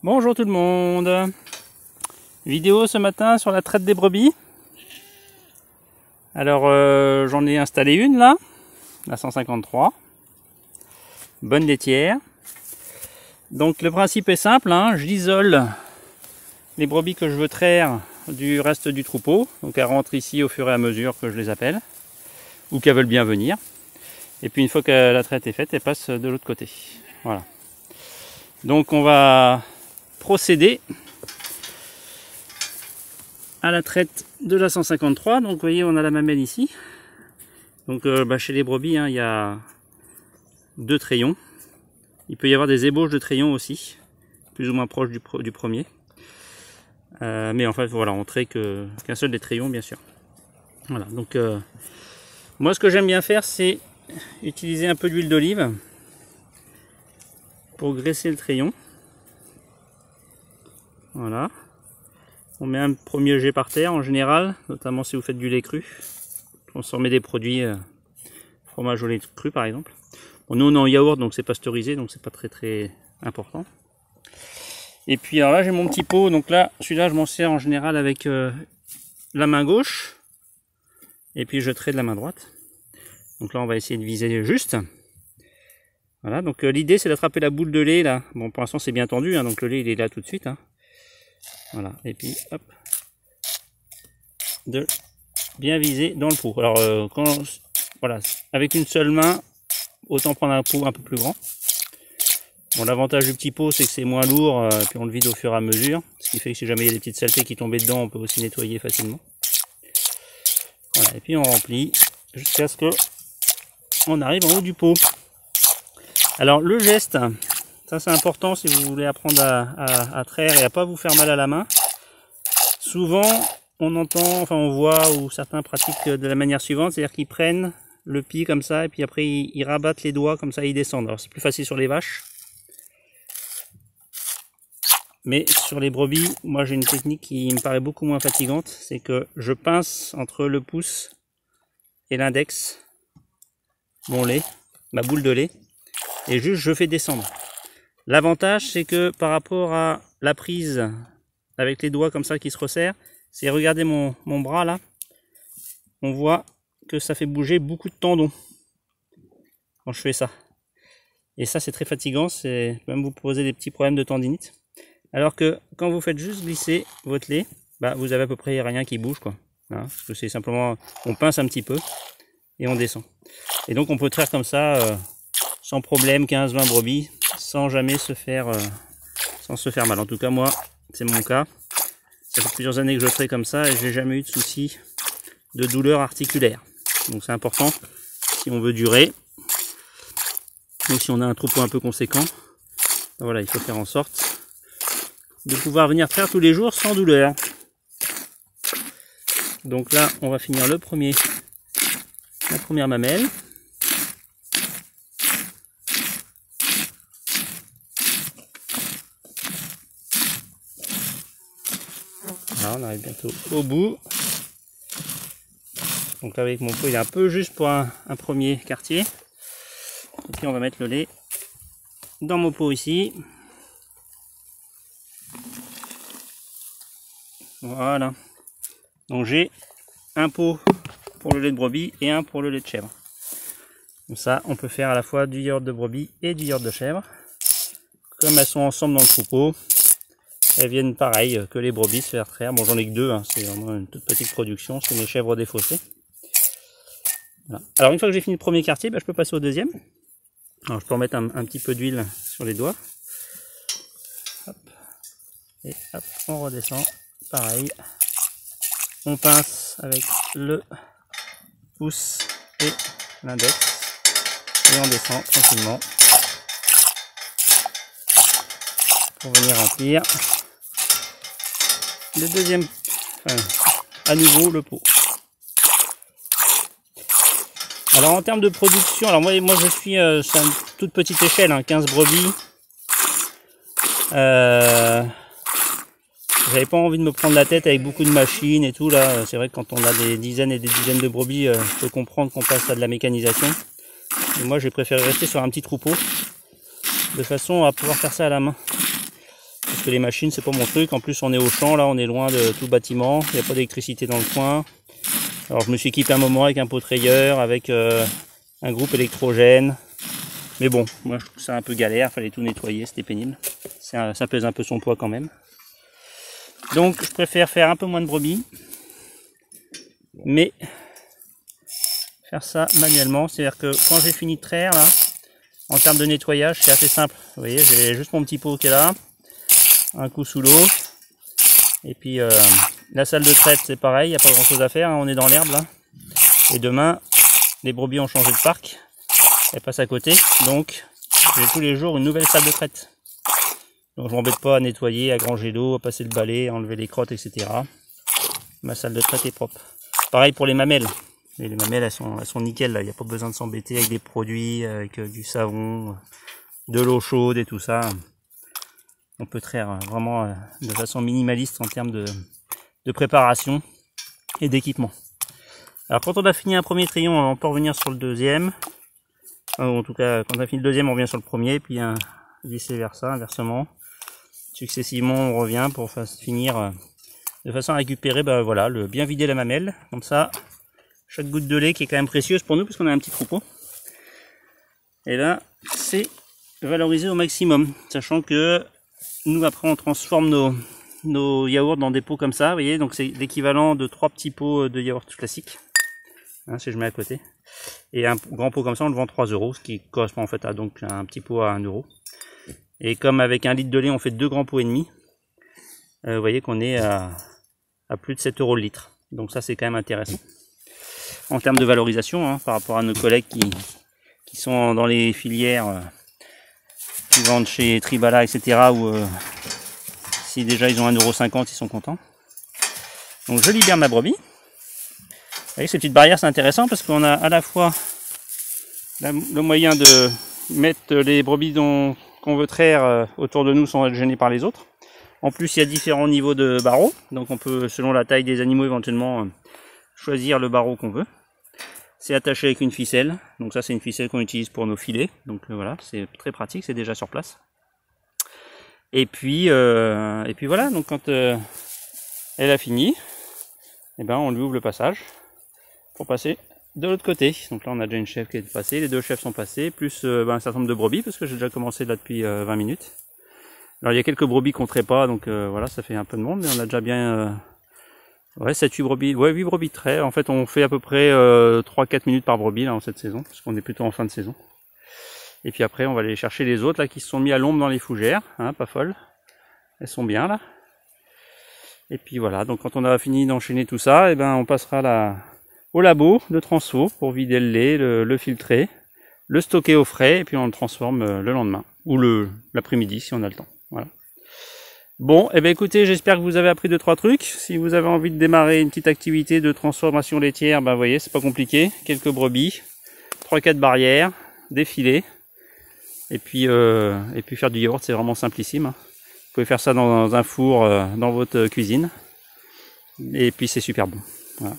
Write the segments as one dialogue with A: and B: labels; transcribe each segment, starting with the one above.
A: Bonjour tout le monde. Vidéo ce matin sur la traite des brebis. Alors j'en ai installé une là, la 153. Bonne laitière. Donc le principe est simple, hein, j'isole les brebis que je veux traire du reste du troupeau. Donc elles rentrent ici au fur et à mesure que je les appelle, ou qu'elles veulent bien venir. Et puis une fois que la traite est faite, elles passent de l'autre côté. Voilà. Donc on va procéder à la traite de la 153. Donc vous voyez, on a la mamelle ici. Donc chez les brebis, hein, il y a 2 trayons. Il peut y avoir des ébauches de trayons aussi, plus ou moins proches du premier. Mais en fait, voilà, on traite qu'un seul des trayons, bien sûr. Voilà, donc moi ce que j'aime bien faire, c'est utiliser un peu d'huile d'olive pour graisser le trayon. Voilà. On met un premier jet par terre en général, notamment si vous faites du lait cru. Transformer des produits, fromage au lait cru par exemple. Bon, nous on est en yaourt, donc c'est pasteurisé, donc c'est pas très important. Et puis alors là j'ai mon petit pot, donc là celui-là je m'en sers en général avec la main gauche. Et puis je traite de la main droite. Donc là on va essayer de viser juste. Voilà, donc l'idée c'est d'attraper la boule de lait là. Bon, pour l'instant c'est bien tendu, hein, donc le lait il est là tout de suite. Hein. Voilà, et puis hop, de bien viser dans le pot. Alors voilà, avec une seule main, autant prendre un pot un peu plus grand. Bon, l'avantage du petit pot c'est que c'est moins lourd, puis on le vide au fur et à mesure, ce qui fait que si jamais il y a des petites saletés qui tombaient dedans, on peut aussi nettoyer facilement. Voilà, et puis on remplit jusqu'à ce que on arrive en haut du pot. Alors le geste, ça c'est important si vous voulez apprendre à traire et à pas vous faire mal à la main. Souvent on entend, enfin on voit, ou certains pratiquent de la manière suivante, c'est-à-dire qu'ils prennent le pied comme ça et puis après ils rabattent les doigts comme ça, ils descendent. Alors c'est plus facile sur les vaches. Mais sur les brebis, moi j'ai une technique qui me paraît beaucoup moins fatigante, c'est que je pince entre le pouce et l'index mon lait, ma boule de lait, et juste je fais descendre. L'avantage c'est que par rapport à la prise avec les doigts comme ça qui se resserrent, c'est regardez mon bras là, on voit que ça fait bouger beaucoup de tendons quand je fais ça. Et ça c'est très fatigant, c'est même vous poser des petits problèmes de tendinite. Alors que quand vous faites juste glisser votre lait, vous avez à peu près rien qui bouge quoi. Hein, parce que c'est simplement, on pince un petit peu et on descend. Et donc on peut traire comme ça sans problème 15-20 brebis sans jamais se faire mal. En tout cas moi c'est mon cas. Ça fait plusieurs années que je traite comme ça et j'ai jamais eu de soucis de douleur articulaire. Donc c'est important si on veut durer. Ou si on a un troupeau un peu conséquent. Voilà, il faut faire en sorte de pouvoir venir traire tous les jours sans douleur. Donc là on va finir la première mamelle. Voilà, on arrive bientôt au bout. Donc là avec mon pot il est un peu juste pour un premier quartier. Et puis on va mettre le lait dans mon pot ici. Voilà. Donc j'ai un pot pour le lait de brebis et un pour le lait de chèvre. Comme ça on peut faire à la fois du yaourt de brebis et du yaourt de chèvre. Comme elles sont ensemble dans le troupeau, elles viennent pareil que les brebis se faire traire. Bon j'en ai que 2, hein, c'est vraiment une toute petite production, c'est mes chèvres défaussées. Voilà. Alors une fois que j'ai fini le premier quartier, je peux passer au deuxième. Alors je peux remettre un petit peu d'huile sur les doigts. Hop. Et hop, on redescend. Pareil. On pince avec le pouce et l'index. Et on descend tranquillement. Pour venir remplir le deuxième, à nouveau le pot. Alors en termes de production, alors moi je suis c'est une toute petite échelle, hein, 15 brebis. J'avais pas envie de me prendre la tête avec beaucoup de machines et tout là. C'est vrai que quand on a des dizaines et des dizaines de brebis, je peux comprendre qu'on passe à de la mécanisation. Et moi j'ai préféré rester sur un petit troupeau de façon à pouvoir faire ça à la main. parce que les machines c'est pas mon truc. En plus on est au champ là, on est loin de tout bâtiment, il n'y a pas d'électricité dans le coin. Alors je me suis équipé un moment avec un potrayeur, avec un groupe électrogène. Mais bon, moi je trouve ça un peu galère, il fallait tout nettoyer, c'était pénible. Ça pèse un peu son poids quand même. Donc je préfère faire un peu moins de brebis, mais faire ça manuellement. C'est-à-dire que quand j'ai fini de traire là, en termes de nettoyage, c'est assez simple. Vous voyez, j'ai juste mon petit pot qui est là, un coup sous l'eau. Et puis la salle de traite c'est pareil, il n'y a pas grand chose à faire, hein, on est dans l'herbe là. Et demain, les brebis ont changé de parc, elles passent à côté, donc j'ai tous les jours une nouvelle salle de traite. Donc je m'embête pas à nettoyer, à granger l'eau, à passer le balai, à enlever les crottes, etc. Ma salle de traite est propre. Pareil pour les mamelles. Et les mamelles elles sont nickel là, il n'y a pas besoin de s'embêter avec des produits, avec du savon, de l'eau chaude et tout ça. On peut traire vraiment de façon minimaliste en termes de préparation et d'équipement. Alors quand on a fini un premier trion, on peut revenir sur le deuxième. En tout cas, quand on a fini le deuxième, on revient sur le premier, puis vice versa, inversement. Successivement, on revient pour finir de façon à récupérer, voilà, bien vider la mamelle. Comme ça, chaque goutte de lait qui est quand même précieuse pour nous, parce qu'on a un petit troupeau. Et là, c'est valorisé au maximum, sachant que nous après on transforme nos yaourts dans des pots comme ça, vous voyez, donc c'est l'équivalent de 3 petits pots de yaourt classiques, hein, si je mets à côté. Et un grand pot comme ça on le vend 3 €, ce qui correspond en fait à donc un petit pot à 1 €. Et comme avec 1 litre de lait on fait 2 grands pots et demi, vous voyez qu'on est à plus de 7 € le litre. Donc ça c'est quand même intéressant. En termes de valorisation, hein, par rapport à nos collègues qui sont dans les filières qui vendent chez Tribala, etc. Ou si déjà ils ont 1,50 €, ils sont contents. Donc je libère ma brebis. Avec ces petites barrières, c'est intéressant parce qu'on a à la fois le moyen de mettre les brebis qu'on veut traire autour de nous sans être gêné par les autres. En plus, il y a différents niveaux de barreaux, donc on peut, selon la taille des animaux, éventuellement choisir le barreau qu'on veut. C'est attaché avec une ficelle, donc ça c'est une ficelle qu'on utilise pour nos filets, donc voilà, c'est très pratique, c'est déjà sur place. Et puis voilà, donc quand elle a fini, et ben on lui ouvre le passage pour passer de l'autre côté. Donc là on a déjà une chèvre qui est passée, les 2 chèvres sont passées, plus un certain nombre de brebis, parce que j'ai déjà commencé là depuis 20 minutes. Alors il y a quelques brebis qu'on ne traite pas, donc voilà, ça fait un peu de monde, mais on a déjà bien... ouais, 7-8 brebis, ouais, 8 brebis de trait. En fait, on fait à peu près 3-4 minutes par brebis là en cette saison, parce qu'on est plutôt en fin de saison. Et puis après, on va aller chercher les autres là qui se sont mis à l'ombre dans les fougères, hein, pas folles. Elles sont bien là. Et puis voilà, donc quand on a fini d'enchaîner tout ça, et ben on passera là au labo de transfo pour vider le lait, le filtrer, le stocker au frais, et puis on le transforme le lendemain ou l'après-midi si on a le temps. Voilà. Bon, et bien écoutez, j'espère que vous avez appris 2-3 trucs. Si vous avez envie de démarrer une petite activité de transformation laitière, ben vous voyez, c'est pas compliqué. Quelques brebis, 3-4 barrières, des filets, et puis faire du yaourt, c'est vraiment simplissime. Vous pouvez faire ça dans un four, dans votre cuisine, et puis c'est super bon. Voilà.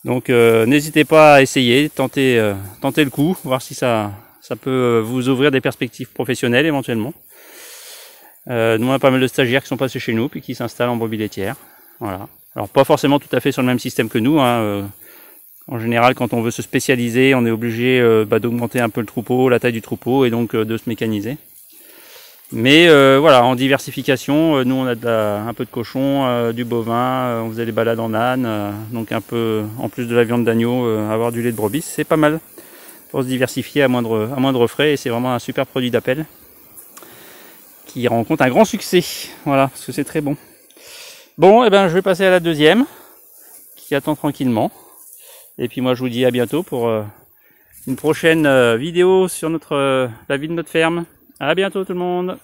A: Donc n'hésitez pas à essayer, tenter le coup, voir si ça peut vous ouvrir des perspectives professionnelles éventuellement. Nous on a pas mal de stagiaires qui sont passés chez nous puis qui s'installent en brebis laitière. Voilà. Alors pas forcément tout à fait sur le même système que nous, hein. En général quand on veut se spécialiser on est obligé d'augmenter un peu le troupeau, la taille du troupeau et donc de se mécaniser. Mais voilà, en diversification, nous on a un peu de cochon, du bovin, on faisait des balades en âne, donc un peu en plus de la viande d'agneau, avoir du lait de brebis, c'est pas mal pour se diversifier à moindre frais et c'est vraiment un super produit d'appel qui rencontre un grand succès, voilà, parce que c'est très bon. Bon, et ben je vais passer à la deuxième, qui attend tranquillement. Et puis moi je vous dis à bientôt pour une prochaine vidéo sur la vie de notre ferme. À bientôt tout le monde!